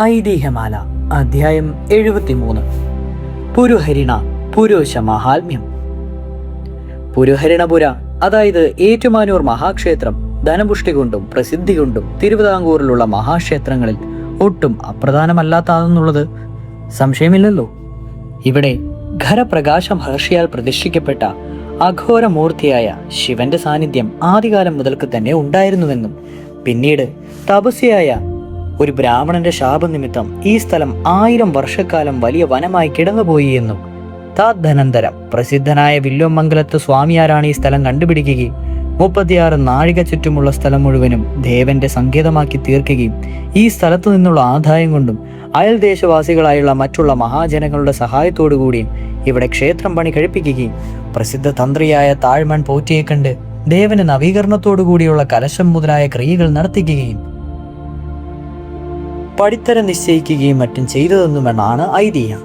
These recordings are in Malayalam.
ഐതിഹ്യമാല അധ്യായം 73. പുരുഹരിണ പുരുഷ മഹാത്മ്യം. പുരുഹരിണപുര, അതായത് ഏറ്റുമാനൂർ മഹാക്ഷേത്രം, ധനപുഷ്ടി കൊണ്ടും പ്രസിദ്ധി കൊണ്ടും തിരുവിതാംകൂറിലുള്ള മഹാക്ഷേത്രങ്ങളിൽ ഒട്ടും അപ്രധാനമല്ലാത്തതെന്നുള്ളത് സംശയമില്ലല്ലോ. ഇവിടെ ഖരപ്രകാശ മഹർഷിയാൽ പ്രതിഷ്ഠിക്കപ്പെട്ട അഘോരമൂർത്തിയായ ശിവന്റെ സാന്നിധ്യം ആദ്യകാലം മുതൽക്ക് തന്നെ ഉണ്ടായിരുന്നുവെന്നും പിന്നീട് തപസ്യയായ ഒരു ബ്രാഹ്മണന്റെ ശാപനിമിത്തം ഈ സ്ഥലം 1000 വർഷക്കാലം വലിയ വനമായി കിടന്നുപോയി എന്നും തദനന്തരം പ്രസിദ്ധനായ വില്വമംഗലത്ത് സ്വാമിയാരാണ് ഈ സ്ഥലം കണ്ടുപിടിക്കുകയും 36 നാഴിക ചുറ്റുമുള്ള സ്ഥലം മുഴുവനും ദേവന്റെ സങ്കേതമാക്കി തീർക്കുകയും ഈ സ്ഥലത്തു നിന്നുള്ള ആദായം കൊണ്ടും അയൽ ദേശവാസികളായുള്ള മറ്റുള്ള മഹാജനങ്ങളുടെ സഹായത്തോടു കൂടിയും ഇവിടെ ക്ഷേത്രം പണി കഴിപ്പിക്കുകയും പ്രസിദ്ധ തന്ത്രിയായ താഴ്മൺ പോറ്റിയെ കണ്ട് ദേവന് നവീകരണത്തോടു കൂടിയുള്ള കലശം മുതലായ ക്രിയകൾ നടത്തിക്കുകയും പടിത്തരം നിശ്ചയിക്കുകയും മറ്റും ചെയ്തതെന്നുമെന്നാണ് ഐതിഹ്യം.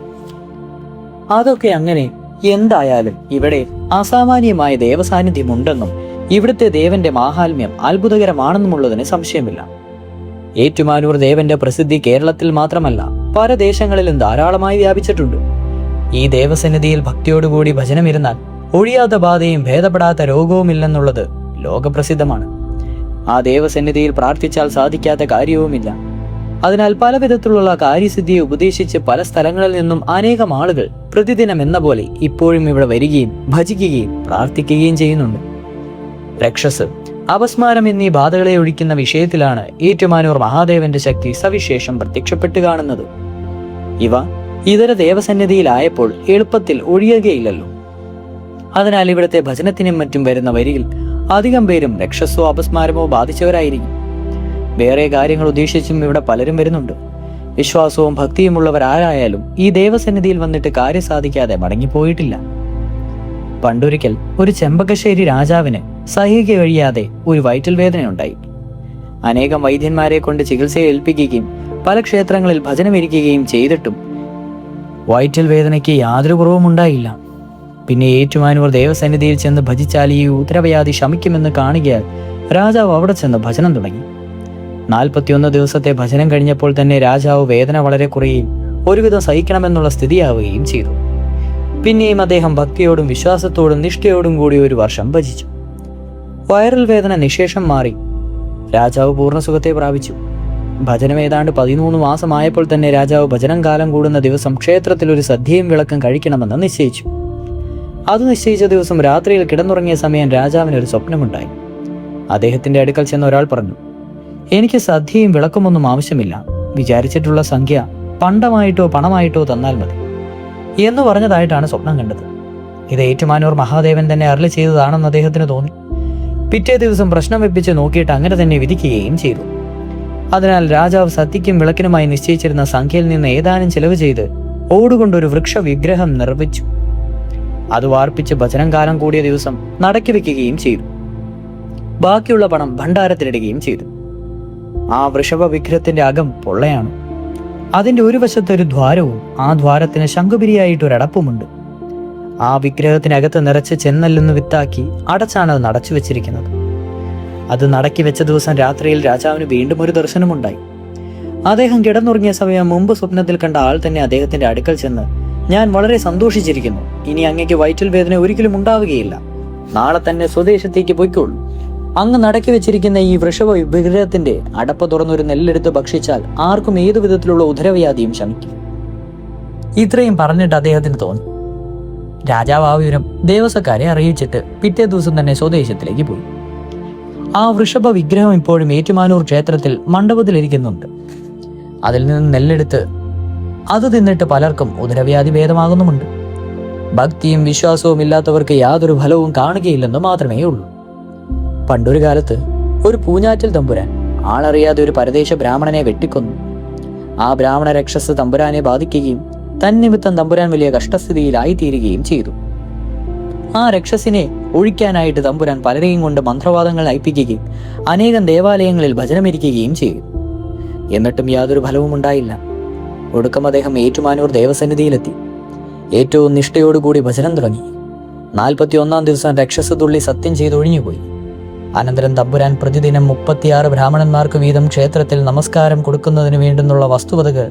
അതൊക്കെ അങ്ങനെ എന്തായാലും ഇവിടെ അസാമാന്യമായ ദേവസാന്നിധ്യം ഉണ്ടെന്നും ഇവിടുത്തെ ദേവന്റെ മാഹാത്മ്യം അത്ഭുതകരമാണെന്നുമുള്ളതിന് സംശയമില്ല. ഏറ്റുമാനൂർ ദേവന്റെ പ്രസിദ്ധി കേരളത്തിൽ മാത്രമല്ല പല ദേശങ്ങളിലും ധാരാളമായി വ്യാപിച്ചിട്ടുണ്ട്. ഈ ദേവസന്നിധിയിൽ ഭക്തിയോടുകൂടി ഭജനമിരുന്നാൽ ഒഴിയാത്ത ബാധയും ഭേദപ്പെടാത്ത രോഗവുമില്ലെന്നുള്ളത് ലോകപ്രസിദ്ധമാണ്. ആ ദേവസന്നിധിയിൽ പ്രാർത്ഥിച്ചാൽ സാധിക്കാത്ത കാര്യവുമില്ല. അതിനാൽ പല വിധത്തിലുള്ള കാര്യസിദ്ധിയെ ഉപദേശിച്ച് പല സ്ഥലങ്ങളിൽ നിന്നും അനേകം ആളുകൾ പ്രതിദിനം എന്ന പോലെ ഇപ്പോഴും ഇവിടെ വരികയും ഭജിക്കുകയും പ്രാർത്ഥിക്കുകയും ചെയ്യുന്നുണ്ട്. രക്ഷസ്, അപസ്മാരം എന്നീ ബാധകളെ ഒഴിക്കുന്ന വിഷയത്തിലാണ് ഏറ്റുമാനൂർ മഹാദേവന്റെ ശക്തി സവിശേഷം പ്രത്യക്ഷപ്പെട്ടു കാണുന്നത്. ഇവ ഇതര ദേവസന്നിധിയിലായപ്പോൾ എളുപ്പത്തിൽ ഒഴിയുകയില്ലല്ലോ. അതിനാൽ ഇവിടുത്തെ ഭജനത്തിനും മറ്റും വരുന്ന വരിയിൽ അധികം പേരും രക്ഷസോ അപസ്മാരമോ ബാധിച്ചവരായിരിക്കും. വേറെ കാര്യങ്ങൾ ഉദ്ദേശിച്ചും ഇവിടെ പലരും വരുന്നുണ്ട്. വിശ്വാസവും ഭക്തിയുമുള്ളവരാരായാലും ഈ ദേവസന്നിധിയിൽ വന്നിട്ട് കാര്യം സാധിക്കാതെ മടങ്ങിപ്പോയിട്ടില്ല. പണ്ടൊരിക്കൽ ഒരു ചെമ്പകശ്ശേരി രാജാവിന് സഹിക കഴിയാതെ ഒരു വയറ്റിൽ വേദനയുണ്ടായി. അനേകം വൈദ്യന്മാരെ കൊണ്ട് ചികിത്സ ഏൽപ്പിക്കുകയും പല ക്ഷേത്രങ്ങളിൽ ഭജനമിരിക്കുകയും ചെയ്തിട്ടും വയറ്റിൽ വേദനയ്ക്ക് യാതൊരു കുറവും ഉണ്ടായില്ല. പിന്നെ ഏറ്റുമാനൂർ ദേവസന്നിധിയിൽ ചെന്ന് ഭജിച്ചാൽ ഈ ഉദരവ്യാധി ശമിക്കുമെന്ന് കാണുകയാൽ രാജാവ് അവിടെ ചെന്ന് ഭജനം തുടങ്ങി. 41 ദിവസത്തെ ഭജനം കഴിഞ്ഞപ്പോൾ തന്നെ രാജാവ് വേദന വളരെ കുറയുകയും ഒരുവിധം സഹിക്കണമെന്നുള്ള സ്ഥിതിയാവുകയും ചെയ്തു. പിന്നെയും അദ്ദേഹം ഭക്തിയോടും വിശ്വാസത്തോടും നിഷ്ഠയോടും കൂടി ഒരു വർഷം ഭജിച്ചു. വയറൽ വേദന നിശേഷം മാറി രാജാവ് പൂർണ്ണസുഖത്തെ പ്രാപിച്ചു. ഭജനം ഏതാണ്ട് 13 മാസമായപ്പോൾ തന്നെ രാജാവ് ഭജനം കാലം കൂടുന്ന ദിവസം ക്ഷേത്രത്തിൽ ഒരു സദ്യയും വിളക്കും കഴിക്കണമെന്ന് നിശ്ചയിച്ചു. അത് നിശ്ചയിച്ച ദിവസം രാത്രിയിൽ കിടന്നുറങ്ങിയ സമയം രാജാവിന് ഒരു സ്വപ്നമുണ്ടായി. അദ്ദേഹത്തിന്റെ അടുക്കൽ ചെന്ന ഒരാൾ പറഞ്ഞു, എനിക്ക് സദ്യയും വിളക്കുമൊന്നും ആവശ്യമില്ല, വിചാരിച്ചിട്ടുള്ള സംഖ്യ പണ്ടമായിട്ടോ പണമായിട്ടോ തന്നാൽ മതി എന്ന് പറഞ്ഞതായിട്ടാണ് സ്വപ്നം കണ്ടത്. ഇത് ഏറ്റുമാനൂർ മഹാദേവൻ തന്നെ അരുളി ചെയ്തതാണെന്ന് അദ്ദേഹത്തിന് തോന്നി. പിറ്റേ ദിവസം പ്രശ്നം വെപ്പിച്ച് നോക്കിയിട്ട് അങ്ങനെ തന്നെ വിധിക്കുകയും ചെയ്തു. അതിനാൽ രാജാവ് സദ്യയ്ക്കും വിളക്കിനുമായി നിശ്ചയിച്ചിരുന്ന സംഖ്യയിൽ നിന്ന് ഏതാനും ചിലവ് ചെയ്ത് ഓടുകൊണ്ടൊരു വൃക്ഷ വിഗ്രഹം നിർമ്മിച്ചു. അത് വാർപ്പിച്ച് ഭജനം കാലം കൂടിയ ദിവസം നടക്കി വെക്കുകയും ചെയ്തു. ബാക്കിയുള്ള പണം ഭണ്ഡാരത്തിലിടുകയും ചെയ്തു. ആ വൃഷഭ വിഗ്രഹത്തിന്റെ അകം പൊള്ളയാണ്. അതിന്റെ ഒരു വശത്ത് ഒരു ദ്വാരവും ആ ദ്വാരത്തിന് ശംഖുപിരിയായിട്ടൊരടപ്പുമുണ്ട്. ആ വിഗ്രഹത്തിനകത്ത് നിറച്ച് ചെന്നല്ലെന്ന് വിത്താക്കി അടച്ചാണ് അത് നടച്ചു വെച്ചിരിക്കുന്നത്. അത് നടക്കി വെച്ച ദിവസം രാത്രിയിൽ രാജാവിന് വീണ്ടും ഒരു ദർശനമുണ്ടായി. അദ്ദേഹം കിടന്നുറങ്ങിയ സമയം മുമ്പ് സ്വപ്നത്തിൽ കണ്ട ആൾ തന്നെ അദ്ദേഹത്തിന്റെ അടുക്കൽ ചെന്ന്, ഞാൻ വളരെ സന്തോഷിച്ചിരിക്കുന്നു, ഇനി അങ്ങേക്ക് വയറ്റിൽ വേദന ഒരിക്കലും ഉണ്ടാവുകയില്ല, നാളെ തന്നെ സ്വദേശത്തേക്ക് പോയിക്കോളൂ. അങ്ങ് നടക്കി വെച്ചിരിക്കുന്ന ഈ വൃഷഭ വിഗ്രഹത്തിന്റെ അടപ്പ് തുറന്നൊരു നെല്ലെടുത്ത് ഭക്ഷിച്ചാൽ ആർക്കും ഏതു വിധത്തിലുള്ള ഉദരവ്യാധിയും ശമിക്കും. ഇത്രയും പറഞ്ഞിട്ട് അദ്ദേഹത്തിന് തോന്നി. രാജാവ് ആ വിവരം ദേവസക്കാരെ അറിയിച്ചിട്ട് പിറ്റേ ദിവസം തന്നെ സ്വദേശത്തിലേക്ക് പോയി. ആ വൃഷഭ വിഗ്രഹം ഇപ്പോഴും ഏറ്റുമാനൂർ ക്ഷേത്രത്തിൽ മണ്ഡപത്തിലിരിക്കുന്നുണ്ട്. അതിൽ നിന്ന് നെല്ലെടുത്ത് അത് തിന്നിട്ട് പലർക്കും ഉദരവ്യാധി ഭേദമാകുന്നുമുണ്ട്. ഭക്തിയും വിശ്വാസവും ഇല്ലാത്തവർക്ക് യാതൊരു ഫലവും കാണുകയില്ലെന്ന് മാത്രമേ ഉള്ളൂ. പണ്ടൊരു കാലത്ത് ഒരു പൂഞ്ഞാറ്റൽ തമ്പുരാൻ ആളറിയാതെ ഒരു പരദേശ ബ്രാഹ്മണനെ വെട്ടിക്കൊന്നു. ആ ബ്രാഹ്മണ രക്ഷസ് തമ്പുരാനെ ബാധിക്കുകയും തന്നിമിത്തം തമ്പുരാൻ വലിയ കഷ്ടസ്ഥിതിയിലായിത്തീരുകയും ചെയ്തു. ആ രക്ഷസിനെ ഒഴിക്കാനായിട്ട് തമ്പുരാൻ പലരെയും കൊണ്ട് മന്ത്രവാദങ്ങൾ അയപ്പിക്കുകയും അനേകം ദേവാലയങ്ങളിൽ ഭജനമിരിക്കുകയും ചെയ്തു. എന്നിട്ടും യാതൊരു ഫലവും ഉണ്ടായില്ല. ഒടുക്കം അദ്ദേഹം ഏറ്റുമാനൂർ ദേവസന്നിധിയിലെത്തി ഏറ്റവും നിഷ്ഠയോടുകൂടി ഭജനം തുടങ്ങി. 41 ദിവസം രക്ഷസ് തുള്ളി സത്യം ചെയ്തൊഴിഞ്ഞുപോയി. അനന്തരം തമ്പുരാൻ പ്രതിദിനം 36 ബ്രാഹ്മണന്മാർക്ക് വീതം ക്ഷേത്രത്തിൽ നമസ്കാരം കൊടുക്കുന്നതിന് വേണ്ടുന്നുള്ള വസ്തുവകകൾ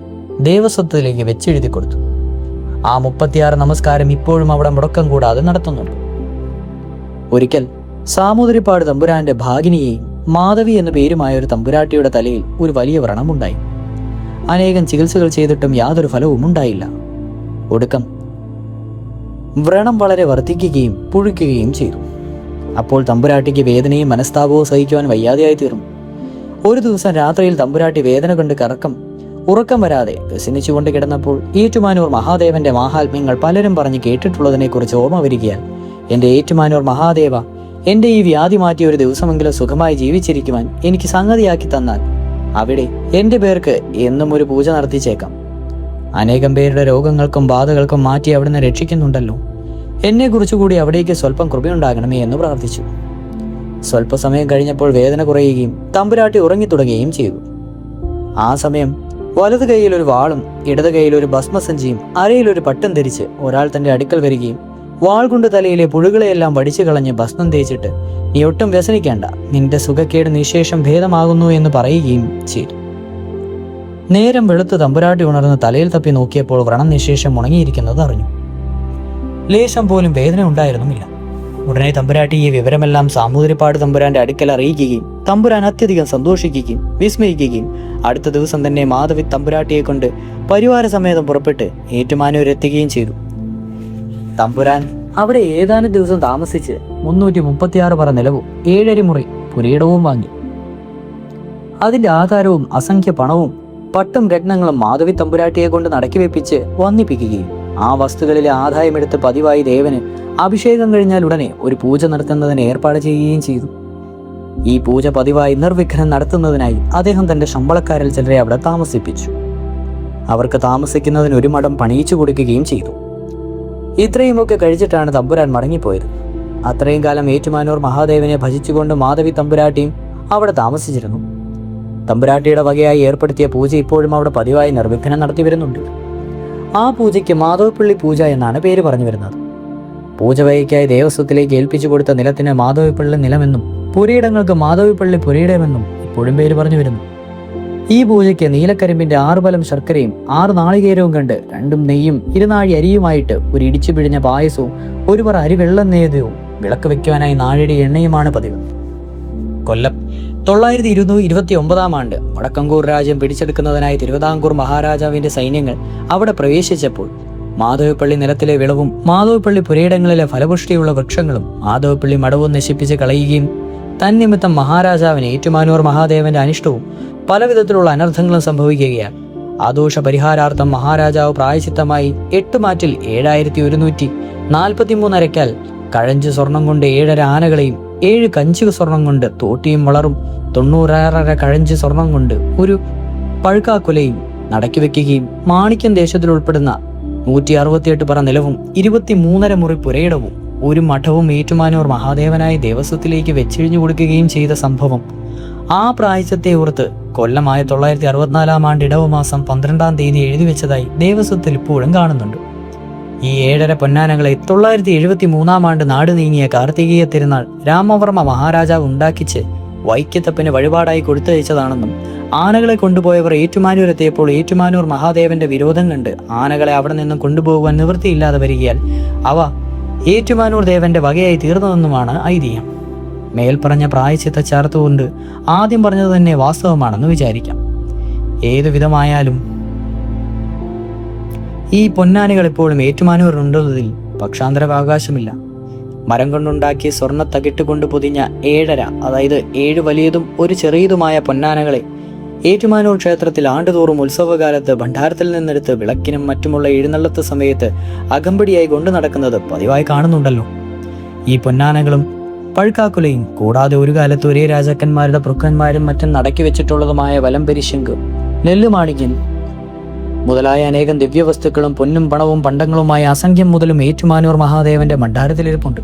ദേവസ്വത്തിലേക്ക് വെച്ചെഴുതി കൊടുത്തു. ആ 36 നമസ്കാരം ഇപ്പോഴും അവിടെ മുടക്കം കൂടാതെ നടത്തുന്നുണ്ട്. ഒരിക്കൽ സാമൂതിരിപ്പാട് തമ്പുരാന്റെ ഭാഗിനിയെയും മാധവി എന്ന പേരുമായ ഒരു തമ്പുരാട്ടിയുടെ തലയിൽ ഒരു വലിയ വ്രണമുണ്ടായി. അനേകം ചികിത്സകൾ ചെയ്തിട്ടും യാതൊരു ഫലവും ഉണ്ടായില്ല. ഒടുക്കം വ്രണം വളരെ വർദ്ധിക്കുകയും പുഴുക്കുകയും ചെയ്തു. അപ്പോൾ തമ്പുരാട്ടിക്ക് വേദനയും മനസ്താപവും സഹിക്കുവാൻ വയ്യാതെയായി തീർന്നു. ഒരു ദിവസം രാത്രിയിൽ തമ്പുരാട്ടി വേദന കൊണ്ട് ഉറക്കം വരാതെ വ്യസനിച്ചുകൊണ്ട് കിടന്നപ്പോൾ ഏറ്റുമാനൂർ മഹാദേവന്റെ മാഹാത്മ്യങ്ങൾ പലരും പറഞ്ഞ് കേട്ടിട്ടുള്ളതിനെക്കുറിച്ച് ഓർമ്മ വരികയാൽ, എൻ്റെ ഏറ്റുമാനൂർ മഹാദേവ, എൻ്റെ ഈ വ്യാധി മാറ്റി ഒരു ദിവസമെങ്കിലും സുഖമായി ജീവിച്ചിരിക്കുവാൻ എനിക്ക് സംഗതിയാക്കി തന്നാൽ അവിടെ എൻ്റെ പേർക്ക് എന്നും ഒരു പൂജ നടത്തിച്ചേക്കാം. അനേകം പേരുടെ രോഗങ്ങൾക്കും ബാധകൾക്കും മാറ്റി അവിടുന്ന് രക്ഷിക്കുന്നുണ്ടല്ലോ. എന്നെ കുറിച്ചുകൂടി അവിടേക്ക് സ്വല്പം കൃപയുണ്ടാകണമേ എന്ന് പ്രാർത്ഥിച്ചു. സ്വല്പസമയം കഴിഞ്ഞപ്പോൾ വേദന കുറയുകയും തമ്പുരാട്ടി ഉറങ്ങിത്തുടങ്ങുകയും ചെയ്തു. ആ സമയം വലത് കൈയിൽ ഒരു വാളും ഇടത് കൈയിൽ ഒരു ഭസ്മസഞ്ചിയും അരയിലൊരു പട്ടും ധരിച്ച് ഒരാൾ തന്റെ അടുക്കൽ വരികയും വാൾ കൊണ്ട് തലയിലെ പുഴുകളെയെല്ലാം വടിച്ചു കളഞ്ഞ് ഭസ്മം തേച്ചിട്ട്, നീ ഒട്ടും വ്യസനിക്കേണ്ട, നിന്റെ സുഖക്കേട് നിശേഷം ഭേദമാകുന്നു എന്ന് പറയുകയും ചെയ്തു. നേരം വെളുത്ത് തമ്പുരാട്ടി ഉണർന്ന് തലയിൽ തപ്പി നോക്കിയപ്പോൾ വ്രണം നിശേഷം ഉണങ്ങിയിരിക്കുന്നത് അറിഞ്ഞു. ലേശം പോലും വേദന ഉണ്ടായിരുന്നുമില്ല. ഉടനെ തമ്പുരാട്ടി ഈ വിവരമെല്ലാം സാമൂതിരിപ്പാട് തമ്പുരാന്റെ അടുക്കൽ അറിയിക്കുകയും തമ്പുരാൻ അത്യധികം സന്തോഷിക്കുകയും വിസ്മയിക്കുകയും അടുത്ത ദിവസം തന്നെ മാധവി തമ്പുരാട്ടിയെ കൊണ്ട് പരിവാര സമേതം പുറപ്പെട്ട് ഏറ്റുമാനൂരെത്തുകയും ചെയ്തു. തമ്പുരാൻ അവിടെ ഏതാനും ദിവസം താമസിച്ച് 336 പറ നിലവും 7 അരി മുറി പുരയിടവും വാങ്ങി. അതിന്റെ ആധാരവും അസംഖ്യ പണവും പട്ടും രത്നങ്ങളും മാധവി തമ്പുരാട്ടിയെ കൊണ്ട് നടക്കി വെപ്പിച്ച് വന്നിപ്പിക്കുകയും ആ വസ്തുക്കളിലെ ആദായമെടുത്ത് പതിവായി ദേവന് അഭിഷേകം കഴിഞ്ഞാൽ ഉടനെ ഒരു പൂജ നടത്തുന്നതിന് ഏർപ്പാട് ചെയ്യുകയും ചെയ്തു. ഈ പൂജ പതിവായി നിർവിഘ്നം നടത്തുന്നതിനായി അദ്ദേഹം തന്റെ ശമ്പളക്കാരിൽ ചിലരെ അവിടെ താമസിപ്പിച്ചു. അവർക്ക് താമസിക്കുന്നതിന് ഒരു മഠം പണിയിച്ചു കൊടുക്കുകയും ചെയ്തു. ഇത്രയുമൊക്കെ കഴിച്ചിട്ടാണ് തമ്പുരാൻ മടങ്ങിപ്പോയത്. അത്രയും കാലം ഏറ്റുമാനൂർ മഹാദേവനെ ഭജിച്ചുകൊണ്ട് മാധവി തമ്പുരാട്ടിയും അവിടെ താമസിച്ചിരുന്നു. തമ്പുരാട്ടിയുടെ വകയായി ഏർപ്പെടുത്തിയ പൂജ ഇപ്പോഴും അവിടെ പതിവായി നിർവിഘ്നം നടത്തി വരുന്നുണ്ട്. ആ പൂജയ്ക്ക് മാധവപ്പള്ളി പൂജ എന്നാണ് പേര് പറഞ്ഞു വരുന്നത്. പൂജവയ്ക്കായി ദേവസ്വത്തിലേക്ക് ഏൽപ്പിച്ചു കൊടുത്ത നിലത്തിന് മാധവപ്പള്ളി നിലമെന്നും പുരയിടങ്ങൾക്ക് മാധവപ്പള്ളി പുരയിടമെന്നും ഇപ്പോഴും പേര് പറഞ്ഞു വരുന്നു. ഈ പൂജയ്ക്ക് നീലക്കരിമ്പിന്റെ 6 പലം ശർക്കരയും 6 നാളികേരവും കണ്ട് 2 നെയ്യും 2 നാഴി അരിയുമായിട്ട് ഒരു ഇടിച്ചു പിഴിഞ്ഞ പായസവും 1 പറ അരി വെള്ളം നേദ്യവും വിളക്ക് വെക്കുവാനായി 4 അടി എണ്ണയുമാണ് പതിവ്. കൊല്ലം 929 ആണ്ട് വടക്കങ്കൂർ രാജ്യം പിടിച്ചെടുക്കുന്നതിനായി തിരുവിതാംകൂർ മഹാരാജാവിന്റെ സൈന്യങ്ങൾ അവിടെ പ്രവേശിച്ചപ്പോൾ മാധവപ്പള്ളി നിലത്തിലെ വിളവും മാധവപ്പള്ളി പുരയിടങ്ങളിലെ ഫലപുഷ്ടിയുള്ള വൃക്ഷങ്ങളും മാധവപ്പള്ളി മടവും നശിപ്പിച്ച് കളയുകയും തന്നിമിത്തം മഹാരാജാവിന് ഏറ്റുമാനൂർ മഹാദേവന്റെ അനിഷ്ടവും പലവിധത്തിലുള്ള അനർത്ഥങ്ങളും സംഭവിക്കുകയാണ്. ആദോഷ പരിഹാരാർത്ഥം മഹാരാജാവ് പ്രായശ്ചിത്തമായി 8 മാറ്റിൽ 7143 അരക്കാൽ കഴഞ്ച് സ്വർണം കൊണ്ട് 7 ആനകളെയും 7 കഞ്ചുക സ്വർണം കൊണ്ട് തോട്ടിയും വളറും 96 കഴഞ്ച് സ്വർണം കൊണ്ട് ഒരു പഴുക്കാക്കുലയും നടക്കി വെക്കുകയും മാണിക്യം ദേശത്തിൽ ഉൾപ്പെടുന്ന 168 പറ നിലവും 23 മുറി പുരയിടവും ഒരു മഠവും ഏറ്റുമാനൂർ മഹാദേവനായ ദേവസ്വത്തിലേക്ക് വെച്ചിഴിഞ്ഞു കൊടുക്കുകയും ചെയ്ത സംഭവം ആ പ്രായശ്ചത്തെ ഓർത്ത് കൊല്ലം 1964 ആണ്ട് ഇടവമാസം 12-ാം തീയതി എഴുതി വെച്ചതായി ദേവസ്വത്തിൽ ഇപ്പോഴും കാണുന്നുണ്ട്. ഈ 7.5 പൊന്നാനകളെ 973 ആണ്ട് നാട് നീങ്ങിയ കാർത്തികീയ തിരുനാൾ രാമവർമ്മ മഹാരാജാവ് ഉണ്ടാക്കിച്ച് വൈക്കത്തപ്പന് വഴിപാടായി കൊടുത്തയച്ചതാണെന്നും ആനകളെ കൊണ്ടുപോയവർ ഏറ്റുമാനൂരെത്തിയപ്പോൾ ഏറ്റുമാനൂർ മഹാദേവന്റെ വിരോധം കണ്ട് ആനകളെ അവിടെ നിന്നും കൊണ്ടുപോകുവാൻ നിവൃത്തിയില്ലാതെ വരികയാൽ അവ ഏറ്റുമാനൂർ ദേവന്റെ വകയായി തീർന്നതെന്നുമാണ് ഐതിഹ്യം. മേൽപ്പറഞ്ഞ പ്രായശ്ചിത്ത ചേർത്തുകൊണ്ട് ആദ്യം പറഞ്ഞത് തന്നെ വാസ്തവമാണെന്ന് വിചാരിക്കാം. ഏതു വിധമായാലും ഈ പൊന്നാനികൾ എപ്പോഴും ഏറ്റുമാനൂരിലുണ്ടെന്നതിൽ പക്ഷാന്തരാവകാശമില്ല. മരം കൊണ്ടുണ്ടാക്കിയ സ്വർണ്ണ തകിട്ട് കൊണ്ട് പൊതിഞ്ഞ 7.5, അതായത് 7 വലിയതും 1 ചെറിയതുമായ പൊന്നാനകളെ ഏറ്റുമാനൂർ ക്ഷേത്രത്തിൽ ആണ്ടുതോറും ഉത്സവകാലത്ത് ഭണ്ഡാരത്തിൽ നിന്നെടുത്ത് വിളക്കിനും മറ്റുമുള്ള എഴുന്നള്ളത്ത് സമയത്ത് അകമ്പടിയായി കൊണ്ടു നടക്കുന്നത് പതിവായി കാണുന്നുണ്ടല്ലോ. ഈ പൊന്നാനകളും പഴുക്കാക്കുലയും കൂടാതെ ഒരു കാലത്ത് ഒരേ രാജാക്കന്മാരുടെ പൃക്കന്മാരും മറ്റും നടക്കി വെച്ചിട്ടുള്ളതുമായ വലംപരിശങ്ക്, നെല്ലുമാണിക്യൻ മുതലായ അനേകം ദിവ്യവസ്തുക്കളും പൊന്നും പണവും പണ്ടങ്ങളുമായ അസംഖ്യം മുതലും ഏറ്റുമാനൂർ മഹാദേവന്റെ ഭണ്ഡാരത്തിലിരിപ്പുണ്ട്.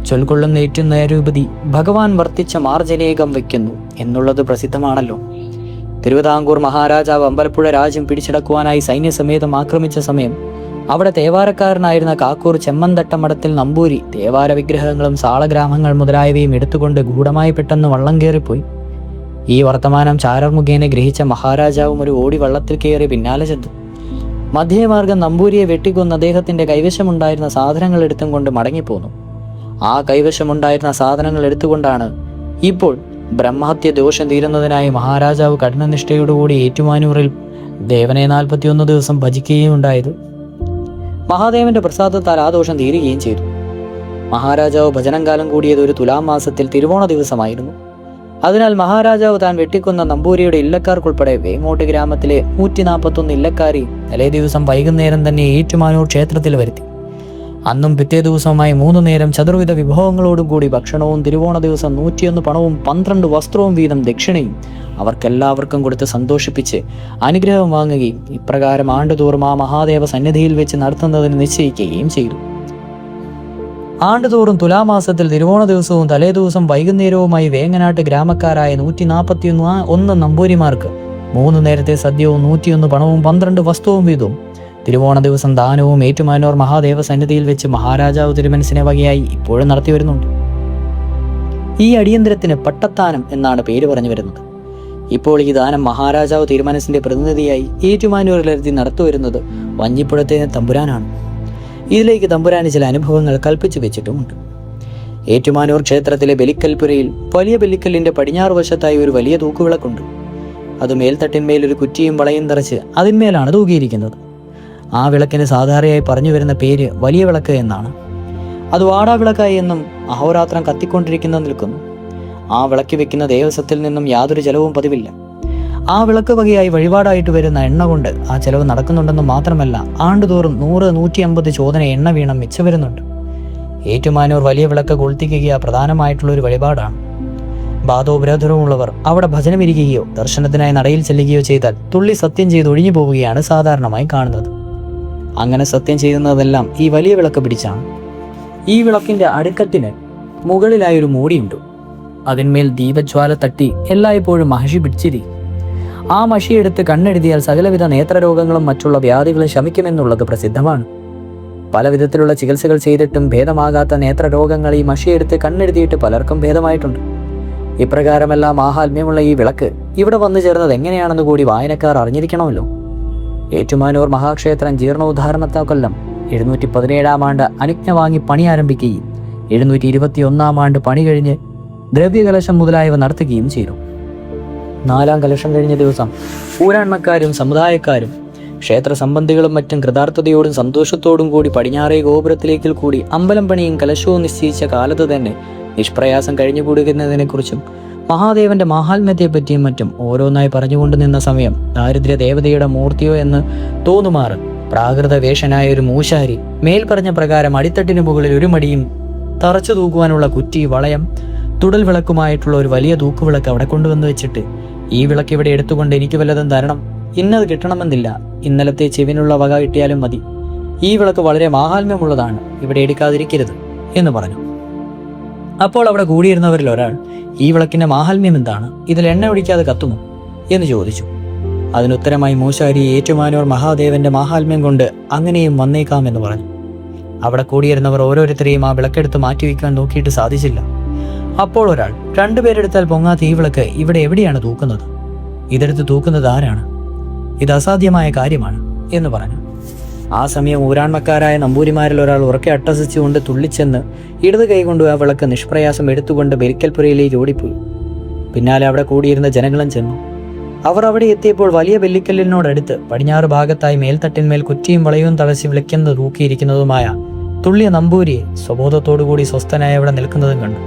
ചൊൽക്കൊള്ളുന്ന ഏറ്റുനേരൂപതി ഭഗവാൻ വർത്തിച്ച മാർജനേകം വയ്ക്കുന്നു എന്നുള്ളത് പ്രസിദ്ധമാണല്ലോ. തിരുവിതാംകൂർ മഹാരാജാവ് അമ്പലപ്പുഴ രാജ്യം പിടിച്ചടക്കുവാനായി സൈന്യസമേതം ആക്രമിച്ച സമയം അവിടെ തേവാരക്കാരനായിരുന്ന കാക്കൂർ ചെമ്മന്തട്ടമടത്തിൽ നമ്പൂരി തേവാര വിഗ്രഹങ്ങളും സാളഗ്രാമങ്ങൾ മുതലായവയും എടുത്തുകൊണ്ട് ഗൂഢമായി പെട്ടെന്ന് വള്ളം കയറിപ്പോയി. ഈ വർത്തമാനം ചാരർ മുഖേന ഗ്രഹിച്ച മഹാരാജാവും ഒരു ഓടി വള്ളത്തിൽ കയറി പിന്നാലെ ചെന്നു. മധ്യമാർഗം നമ്പൂരിയെ വെട്ടിക്കൊന്ന് അദ്ദേഹത്തിന്റെ കൈവശമുണ്ടായിരുന്ന സാധനങ്ങൾ എടുത്തും കൊണ്ട് മടങ്ങിപ്പോന്നു. ആ കൈവശമുണ്ടായിരുന്ന സാധനങ്ങൾ എടുത്തുകൊണ്ടാണ് ഇപ്പോൾ ബ്രഹ്മഹത്യ ദോഷം തീരുന്നതിനായി മഹാരാജാവ് കഠിനനിഷ്ഠയോടുകൂടി ഏറ്റുമാനൂരിൽ ദേവനെ 41 ദിവസം ഭജിക്കുകയും ഉണ്ടായത്. മഹാദേവന്റെ പ്രസാദത്താൽ ആ ദോഷം തീരുകയും ചെയ്തു. മഹാരാജാവ് ഭജനം കാലം കൂടിയത് ഒരു തുലാം മാസത്തിൽ തിരുവോണ ദിവസമായിരുന്നു. അതിനാൽ മഹാരാജാവ് താൻ വെട്ടിക്കൊന്ന നമ്പൂരിയുടെ ഇല്ലക്കാർക്കുൾപ്പെടെ വേങ്ങോട്ട് ഗ്രാമത്തിലെ 141 ഇല്ലക്കാരി തലേ ദിവസം വൈകുന്നേരം തന്നെ ഏറ്റുമാനൂർ ക്ഷേത്രത്തിൽ വരുത്തി. അന്നും പിറ്റേ ദിവസവുമായി 3 നേരം ചതുർവിധ വിഭവങ്ങളോടും കൂടി ഭക്ഷണവും തിരുവോണ ദിവസം 101 പണവും 12 വസ്ത്രവും വീതം ദക്ഷിണയും അവർക്കെല്ലാവർക്കും കൊടുത്ത് സന്തോഷിപ്പിച്ച് അനുഗ്രഹം വാങ്ങുകയും ഇപ്രകാരം ആണ്ടുതോറും ആ മഹാദേവ സന്നിധിയിൽ വെച്ച് നടത്തുന്നതിന് നിശ്ചയിക്കുകയും ചെയ്തു. ആണ്ടുതോറും തുലാമാസത്തിൽ തിരുവോണ ദിവസവും തലേ ദിവസം വൈകുന്നേരവുമായി വേങ്ങനാട്ട് ഗ്രാമക്കാരായ 141 നമ്പൂരിമാർക്ക് 3 നേരത്തെ സദ്യവും 101 പണവും 12 വസ്തുവും വീതവും തിരുവോണ ദിവസം ദാനവും ഏറ്റുമാനൂർ മഹാദേവ സന്നിധിയിൽ വെച്ച് മഹാരാജാവ് തിരുമനസിനെ വകയായി ഇപ്പോഴും നടത്തി വരുന്നുണ്ട്. ഈ അടിയന്തരത്തിന് പട്ടത്താനം എന്നാണ് പേര് പറഞ്ഞു വരുന്നത്. ഇപ്പോൾ ഈ ദാനം മഹാരാജാവ് തിരുമനസിന്റെ പ്രതിനിധിയായി ഏറ്റുമാനൂരിലെത്തി നടത്തുവരുന്നത് വഞ്ഞിപ്പുഴത്തെ തമ്പുരാനാണ്. ഇതിലേക്ക് തമ്പുരാന് ചില അനുഭവങ്ങൾ കൽപ്പിച്ചു വെച്ചിട്ടുമുണ്ട്. ഏറ്റുമാനൂർ ക്ഷേത്രത്തിലെ ബലിക്കൽപുരയിൽ വലിയ ബലിക്കല്ലിന്റെ പടിഞ്ഞാറ് വശത്തായി ഒരു വലിയ തൂക്കുവിളക്കുണ്ട്. അത് മേൽത്തട്ടിന്മേൽ ഒരു കുറ്റിയും വളയും തറച്ച് അതിന്മേലാണ് തൂക്കിയിരിക്കുന്നത്. ആ വിളക്കിന് സാധാരണയായി പറഞ്ഞു വരുന്ന പേര് വലിയ വിളക്ക് എന്നാണ്. അത് വാടാവിളക്കായി എന്നും അഹോരാത്രം കത്തിക്കൊണ്ടിരിക്കുന്ന നിൽക്കുന്നു. ആ വിളക്ക് വെക്കുന്ന ദേവസ്വത്തിൽ നിന്നും യാതൊരു ചെലവും പതിവില്ല. ആ വിളക്ക് വകയായി വഴിപാടായിട്ട് വരുന്ന എണ്ണ കൊണ്ട് ആ ചെലവ് നടക്കുന്നുണ്ടെന്ന് മാത്രമല്ല, ആണ്ടുതോറും 100-150 ചോദന എണ്ണ വീണം മിച്ചം വരുന്നുണ്ട്. ഏറ്റുമാനൂർ വലിയ വിളക്ക് കൊളുത്തിക്കുക പ്രധാനമായിട്ടുള്ള ഒരു വഴിപാടാണ്. ബാധോപരോധമുള്ളവർ അവിടെ ഭജനമിരിക്കുകയോ ദർശനത്തിനായി നടയിൽ ചെല്ലുകയോ ചെയ്താൽ തുള്ളി സത്യം ചെയ്ത് ഒഴിഞ്ഞു പോവുകയാണ് സാധാരണമായി കാണുന്നത്. അങ്ങനെ സത്യം ചെയ്യുന്നതെല്ലാം ഈ വലിയ വിളക്ക് പിടിച്ചാണ്. ഈ വിളക്കിന്റെ അടുക്കത്തിന് മുകളിലായൊരു മൂടിയുണ്ട്. അതിന്മേൽ ദീപജ്വാല തട്ടി എല്ലായ്പ്പോഴും മഹിഷി പിടിച്ചിരിക്കും. ആ മഷിയെടുത്ത് കണ്ണെഴുതിയാൽ സകലവിധ നേത്രരോഗങ്ങളും മറ്റുള്ള വ്യാധികളും ശമിക്കുമെന്നുള്ളത് പ്രസിദ്ധമാണ്. പല വിധത്തിലുള്ള ചികിത്സകൾ ചെയ്തിട്ടും ഭേദമാകാത്ത നേത്രരോഗങ്ങൾ ഈ മഷിയെടുത്ത് കണ്ണെഴുതിയിട്ട് പലർക്കും ഭേദമായിട്ടുണ്ട്. ഇപ്രകാരമെല്ലാം മാഹാത്മ്യമുള്ള ഈ വിളക്ക് ഇവിടെ വന്നു ചേർന്നത് എങ്ങനെയാണെന്ന് കൂടി വായനക്കാർ അറിഞ്ഞിരിക്കണമല്ലോ. ഏറ്റുമാനൂർ മഹാക്ഷേത്രം ജീർണോദ്ധാരണത്ത കൊല്ലം 717 ആണ്ട് അനുജ്ഞ വാങ്ങി പണി ആരംഭിക്കുകയും 721 ആണ്ട് പണി കഴിഞ്ഞ് ദ്രവ്യകലശം മുതലായവ നടത്തുകയും ചെയ്തു. 4ാം കലശം കഴിഞ്ഞ ദിവസം ഊരാൺമക്കാരും സമുദായക്കാരും ക്ഷേത്ര സംബന്ധികളും മറ്റും കൃതാർത്ഥതയോടും സന്തോഷത്തോടും കൂടി പടിഞ്ഞാറേ ഗോപുരത്തിലേക്കിൽ കൂടി അമ്പലം പണിയും കലശവും നിശ്ചയിച്ച കാലത്ത് തന്നെ നിഷ്പ്രയാസം കഴിഞ്ഞുകൂടുന്നതിനെക്കുറിച്ചും മഹാദേവന്റെ മാഹാത്മ്യത്തെപ്പറ്റിയും മറ്റും ഓരോന്നായി പറഞ്ഞുകൊണ്ട് നിന്ന സമയം ദാരിദ്ര്യ ദേവതയുടെ മൂർത്തിയോ എന്ന് തോന്നുമാറ് പ്രാകൃത വേഷനായ ഒരു മൂശാരി മേൽപ്പറഞ്ഞ പ്രകാരം അടിത്തട്ടിന് മുകളിൽ ഒരു മടിയും തറച്ചു തൂക്കുവാനുള്ള കുറ്റി, വളയം, തുടൽ വിളക്കുമായിട്ടുള്ള ഒരു വലിയ തൂക്കുവിളക്ക് അവിടെ കൊണ്ടുവന്ന് വെച്ചിട്ട്, ഈ വിളക്ക് ഇവിടെ എടുത്തുകൊണ്ട് എനിക്ക് വല്ലതും തരണം, ഇന്നത് കിട്ടണമെന്നില്ല, ഇന്നലത്തെ ചെവിനുള്ള വക കിട്ടിയാലും മതി, ഈ വിളക്ക് വളരെ മാഹാത്മ്യമുള്ളതാണ്, ഇവിടെ എടുക്കാതിരിക്കരുത് എന്ന് പറഞ്ഞു. അപ്പോൾ അവിടെ കൂടിയിരുന്നവരിൽ ഒരാൾ, ഈ വിളക്കിന്റെ മാഹാത്മ്യം എന്താണ്, ഇതിൽ എണ്ണ ഒഴിക്കാതെ കത്തുമോ എന്ന് ചോദിച്ചു. അതിനുത്തരമായി മൂശാരി ഏറ്റുമാനൂർ മഹാദേവന്റെ മാഹാത്മ്യം കൊണ്ട് അങ്ങനെയും വന്നേക്കാമെന്ന് പറഞ്ഞു. അവിടെ കൂടിയിരുന്നവർ ഓരോരുത്തരെയും ആ വിളക്കെടുത്ത് മാറ്റിവെക്കാൻ നോക്കിയിട്ട് സാധിച്ചില്ല. അപ്പോൾ ഒരാൾ, 2 പേരെടുത്താൽ പൊങ്ങാത്ത ഈ വിളക്ക് ഇവിടെ എവിടെയാണ് തൂക്കുന്നത്, ഇതെടുത്ത് തൂക്കുന്നത് ആരാണ്, ഇത് അസാധ്യമായ കാര്യമാണ് എന്ന് പറഞ്ഞു. ആ സമയം ഊരാൺമക്കാരായ നമ്പൂരിമാരിൽ ഒരാൾ ഉറക്കെ അട്ടഹസിച്ചുകൊണ്ട് തുള്ളിച്ചെന്ന് ഇടത് കൈകൊണ്ട് ആ വിളക്ക് നിഷ്പ്രയാസം എടുത്തുകൊണ്ട് ബലിക്കൽപുരയിലേക്ക് ഓടിപ്പോയി. പിന്നാലെ അവിടെ കൂടിയിരുന്ന ജനങ്ങളും ചെന്നു. അവർ അവിടെ എത്തിയപ്പോൾ വലിയ വെല്ലിക്കല്ലിനോടടുത്ത് പടിഞ്ഞാറ് ഭാഗത്തായി മേൽത്തട്ടിന്മേൽ കുറ്റിയും വളയവും തളച്ച് വിളിക്കുന്നത് തൂക്കിയിരിക്കുന്നതുമായ തുള്ളിയ നമ്പൂരിയെ സ്വബോധത്തോടുകൂടി സ്വസ്ഥനായി അവിടെ നിൽക്കുന്നതും കണ്ടു.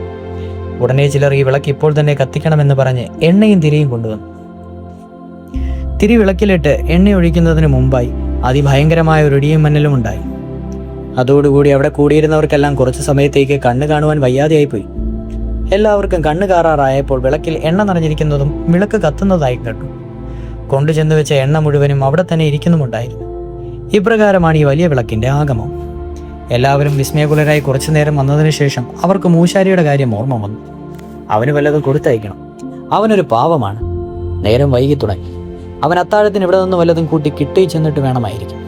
ഉടനെ ചിലർ ഈ വിളക്ക് ഇപ്പോൾ തന്നെ കത്തിക്കണമെന്ന് പറഞ്ഞ് എണ്ണയും തിരിയും കൊണ്ടുവന്നു. തിരി വിളക്കിലിട്ട് എണ്ണ ഒഴിക്കുന്നതിന് മുമ്പായി അതിഭയങ്കരമായ ഒരു ഇടിയും മന്നലും ഉണ്ടായി. അതോടുകൂടി അവിടെ കൂടിയിരുന്നവർക്കെല്ലാം കുറച്ചു സമയത്തേക്ക് കണ്ണ് കാണുവാൻ വയ്യാതെയായിപ്പോയി. എല്ലാവർക്കും കണ്ണ് കാറാറായപ്പോൾ വിളക്കിൽ എണ്ണ നിറഞ്ഞിരിക്കുന്നതും വിളക്ക് കത്തുന്നതായി കണ്ടു. കൊണ്ടുചെന്ന് വെച്ച എണ്ണ മുഴുവനും അവിടെ തന്നെ ഇരിക്കുന്നുമുണ്ടായിരുന്നു. ഇപ്രകാരമാണ് ഈ വലിയ വിളക്കിന്റെ ആഗമം. എല്ലാവരും വിസ്മയകുലരായി കുറച്ചു നേരം വന്നതിന് ശേഷം അവർക്ക് മൂശാരിയുടെ കാര്യം ഓർമ്മ വന്നു. അവന് വല്ലതും കൊടുത്തയക്കണം, അവനൊരു പാവമാണ്. നേരം വൈകി തുടങ്ങി. അവൻ അത്താഴത്തിന് ഇവിടെ നിന്ന് വല്ലതും കൂട്ടി കിട്ടി ചെന്നിട്ട് വേണമായിരിക്കും.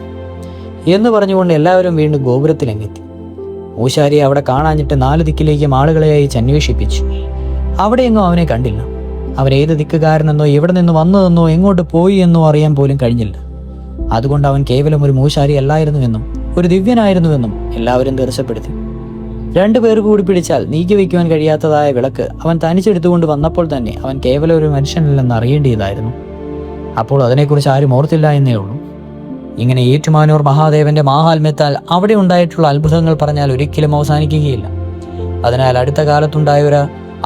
എന്ന് പറഞ്ഞുകൊണ്ട് എല്ലാവരും വീണ്ടും ഗോപുരത്തിലെത്തി. മൂശാരിയെ അവിടെ കാണാഞ്ഞിട്ട് 4 ദിക്കിലേക്കും ആളുകളെ അയച്ച് അന്വേഷിപ്പിച്ചു. അവിടെയെങ്ങും അവനെ കണ്ടില്ല. അവൻ ഏത് ദിക്കുകാരനെന്നോ എവിടെ നിന്ന് വന്നതെന്നോ എങ്ങോട്ട് പോയി എന്നോ അറിയാൻ പോലും കഴിഞ്ഞില്ല. അതുകൊണ്ട് അവൻ കേവലം ഒരു മൂശാരി അല്ലായിരുന്നുവെന്നും ഒരു ദിവ്യനായിരുന്നുവെന്നും എല്ലാവരും തീർച്ചപ്പെടുത്തി. 2 പേർ കൂടി പിടിച്ചാൽ നീക്കി വയ്ക്കുവാൻ കഴിയാത്തതായ വിളക്ക് അവൻ തനിച്ചെടുത്തുകൊണ്ട് വന്നപ്പോൾ തന്നെ അവൻ കേവലം ഒരു മനുഷ്യനല്ലെന്ന് അറിയേണ്ടിയതായിരുന്നു. അപ്പോൾ അതിനെക്കുറിച്ച് ആരും ഓർത്തില്ല എന്നേ ഉള്ളൂ. ഇങ്ങനെ ഏറ്റുമാനൂർ മഹാദേവന്റെ മാഹാത്മ്യത്താൽ അവിടെ ഉണ്ടായിട്ടുള്ള അത്ഭുതങ്ങൾ പറഞ്ഞാൽ ഒരിക്കലും അവസാനിക്കുകയില്ല. അതിനാൽ അടുത്ത കാലത്തുണ്ടായ ഒരു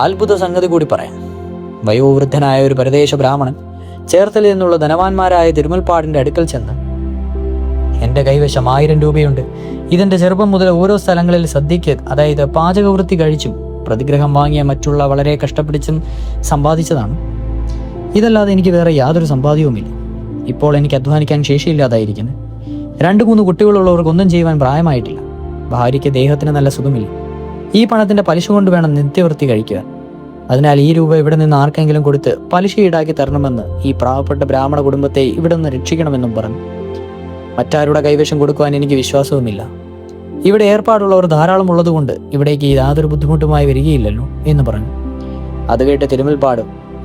അത്ഭുത സംഗതി കൂടി പറയാം. വയോവൃദ്ധനായ ഒരു പരദേശ ബ്രാഹ്മണൻ ചേർത്തലിൽ നിന്നുള്ള ധനവാന്മാരായ തിരുമുൽപ്പാടിന്റെ അടുക്കൽ ചെന്ന്, എൻ്റെ കൈവശം 1000 രൂപയുണ്ട്. ഇതെന്റെ ചെറുപ്പം മുതൽ ഓരോ സ്ഥലങ്ങളിൽ സദ്യയ്ക്ക്, അതായത് പാചകവൃത്തി കഴിച്ചും പ്രതിഗ്രഹം വാങ്ങിയ മറ്റുള്ള വളരെ കഷ്ടപ്പിടിച്ചും സമ്പാദിച്ചതാണ്. ഇതല്ലാതെ എനിക്ക് വേറെ യാതൊരു സമ്പാദ്യവുമില്ല. ഇപ്പോൾ എനിക്ക് അധ്വാനിക്കാൻ ശേഷിയില്ലാതായിരിക്കുന്നു. 2-3 കുട്ടികളുള്ളവർക്ക് ഒന്നും ചെയ്യുവാൻ പ്രായമായിട്ടില്ല. ഭാര്യയ്ക്ക് ദേഹത്തിന് നല്ല സുഖമില്ല. ഈ പണത്തിന്റെ പലിശ കൊണ്ട് വേണം നിത്യവൃത്തി കഴിക്കുക. അതിനാൽ ഈ രൂപ ഇവിടെ നിന്ന് ആർക്കെങ്കിലും കൊടുത്ത് പലിശ ഈടാക്കി തരണമെന്ന് ഈ പാവപ്പെട്ട ബ്രാഹ്മണ കുടുംബത്തെ ഇവിടെ നിന്ന് രക്ഷിക്കണമെന്നും പറഞ്ഞു. മറ്റാരുടെ കൈവശം കൊടുക്കുവാൻ എനിക്ക് വിശ്വാസവുമില്ല. ഇവിടെ ഏർപ്പാടുള്ളവർ ധാരാളം ഉള്ളതുകൊണ്ട് ഇവിടേക്ക് യാതൊരു ബുദ്ധിമുട്ടുമായി വരികയില്ലല്ലോ എന്ന് പറഞ്ഞു. അത് കേട്ട് തിരുമുൽപ്പാട്,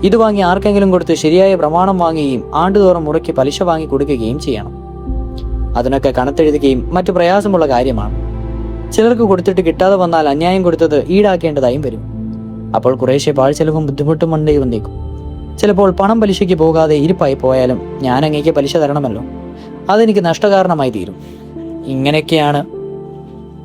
ഇത് വാങ്ങി ആർക്കെങ്കിലും കൊടുത്ത് ശരിയായ പ്രമാണം വാങ്ങുകയും ആണ്ടുതോറും മുറയ്ക്ക് പലിശ വാങ്ങി കൊടുക്കുകയും ചെയ്യണം. അതിനൊക്കെ കണത്തെഴുതുകയും മറ്റു പ്രയാസമുള്ള കാര്യമാണ്. ചിലർക്ക് കൊടുത്തിട്ട് കിട്ടാതെ വന്നാൽ അന്യായം കൊടുത്തത് ഈടാക്കേണ്ടതായും വരും. അപ്പോൾ കുറേശ്ശെ പാഴ്ചെലവും ബുദ്ധിമുട്ടും കൊണ്ടേ വന്നേക്കും. ചിലപ്പോൾ പണം പലിശയ്ക്ക് പോകാതെ ഇരിപ്പായി പോയാലും ഞാൻ അങ്ങേക്ക് പലിശ തരണമല്ലോ, അതെനിക്ക് നഷ്ടകാരണമായി തീരും. ഇങ്ങനെയൊക്കെയാണ്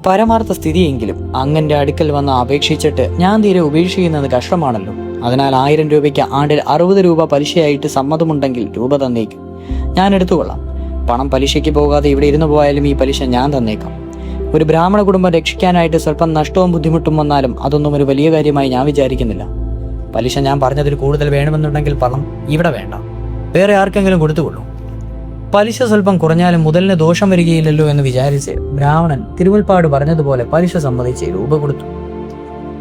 പരമാർത്ഥ സ്ഥിതിയെങ്കിലും അങ്ങന്റെ അടുക്കൽ വന്ന് അപേക്ഷിച്ചിട്ട് ഞാൻ തീരെ ഉപേക്ഷിക്കുന്നത് കഷ്ടമാണല്ലോ. അതിനാൽ 1000 രൂപയ്ക്ക് ആണ്ടിൽ 60 രൂപ പലിശയായിട്ട് സമ്മതമുണ്ടെങ്കിൽ രൂപ തന്നേക്കും, ഞാൻ എടുത്തുകൊള്ളാം. പണം പലിശയ്ക്ക് പോകാതെ ഇവിടെ ഇരുന്നു പോയാലും ഈ പലിശ ഞാൻ തന്നേക്കാം. ഒരു ബ്രാഹ്മണ കുടുംബം രക്ഷിക്കാനായിട്ട് സ്വല്പം നഷ്ടവും ബുദ്ധിമുട്ടും വന്നാലും അതൊന്നും ഒരു വലിയ കാര്യമായി ഞാൻ വിചാരിക്കുന്നില്ല. പലിശ ഞാൻ പറഞ്ഞതിൽ കൂടുതൽ വേണമെന്നുണ്ടെങ്കിൽ പണം ഇവിടെ വേണ്ട, വേറെ ആർക്കെങ്കിലും കൊടുത്തുകൊള്ളൂ. പലിശ സ്വല്പം കുറഞ്ഞാലും മുതലിന് ദോഷം വരികയില്ലല്ലോ എന്ന് വിചാരിച്ച് ബ്രാഹ്മണൻ തിരുമുൽപ്പാട് പറഞ്ഞതുപോലെ പലിശ സമ്മതിച്ച് രൂപ കൊടുത്തു.